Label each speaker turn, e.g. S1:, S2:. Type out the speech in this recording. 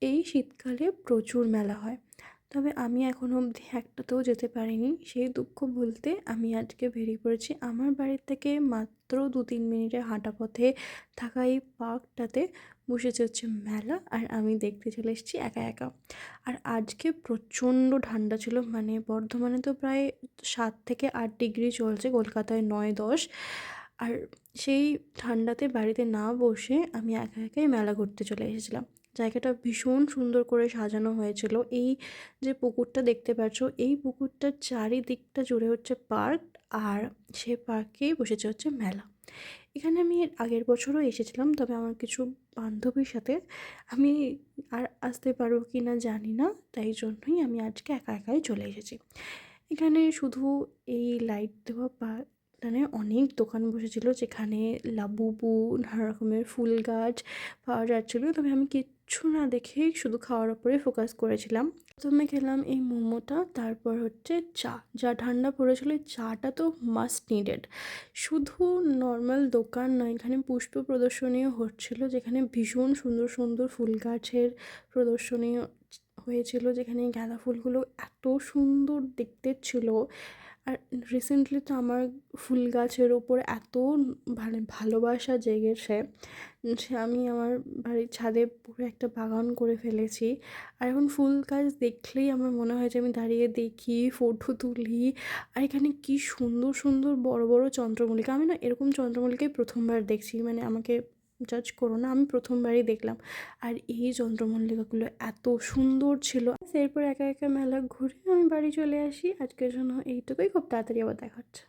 S1: এই শীতকালে প্রচুর মেলা হয়, তবে আমি এখনও অবধি একটাতেও যেতে পারিনি। সেই দুঃখ বলতে আমি আজকে বেরিয়ে পড়েছি। আমার বাড়ির থেকে মাত্র ২-৩ মিনিটের হাঁটা পথে থাকা এই পার্কটাতে বসেছে হচ্ছে মেলা, আর আমি দেখতে চলে এসেছি একা একা। আর আজকে প্রচণ্ড ঠান্ডা ছিল, মানে বর্ধমানে তো প্রায় 7 থেকে 8 ডিগ্রি চলছে, কলকাতায় 9-10। আর সেই ঠান্ডাতে বাড়িতে না বসে আমি একা একাই মেলা ঘুরতে চলে এসেছিলাম। জায়গাটা ভীষণ সুন্দর করে সাজানো হয়েছিল। এই যে পুকুরটা দেখতে পাচ্ছ, এই পুকুরটার চারিদিকটা জুড়ে হচ্ছে পার্ক, আর সে পার্কেই বসেছে হচ্ছে মেলা। এখানে আমি এর আগের বছরও এসেছিলাম, তবে আমার কিছু বান্ধবীর সাথে। আমি আর আসতে পারবো কি না জানি না, তাই জন্যই আমি আজকে একা একাই চলে এসেছি। এখানে শুধু এই লাইট দেওয়া মানে অনেক দোকান বসেছিল, যেখানে লাবুবু, নানা রকমের ফুল গাছ পাওয়া যাচ্ছিলো। তবে আমি কিচ্ছু না দেখেই শুধু খাওয়ার ওপরে ফোকাস করেছিলাম। প্রথমে খেলাম এই মোমোটা, তারপর হচ্ছে চা। যা ঠান্ডা পড়েছিল, এই চাটা তো মাস্ট নিডেড। শুধু নর্মাল দোকান নয়, এখানে পুষ্প প্রদর্শনীও হচ্ছিলো, যেখানে ভীষণ সুন্দর সুন্দর ফুল গাছের প্রদর্শনী হয়েছিল, যেখানে গাঁদা ফুলগুলো এত সুন্দর দেখতে ছিল। আর রিসেন্টলি তো আমার ফুল গাছের ওপর এত মানে ভালোবাসা জেগেছে যে আমি আমার বাড়ির ছাদে পুরো একটা বাগান করে ফেলেছি। আর এখন ফুল গাছ দেখলেই আমার মনে হয় যে আমি দাঁড়িয়ে দেখি, ফটো তুলি। আর এখানে কি সুন্দর সুন্দর বড় বড় চন্দ্রমল্লিকা! আমি না এরকম চন্দ্রমল্লিকাই প্রথমবার দেখছি, মানে আমাকে জাজ করো না, আমি প্রথমবারই দেখলাম। আর এই চন্দ্রমল্লিকাগুলো এত সুন্দর ছিল। এরপর একা একা মেলা ঘুরে আমি বাড়ি চলে আসি। আজকের জন্য এইটুকুই, খুব তাড়াতাড়ি আবার দেখা হচ্ছে।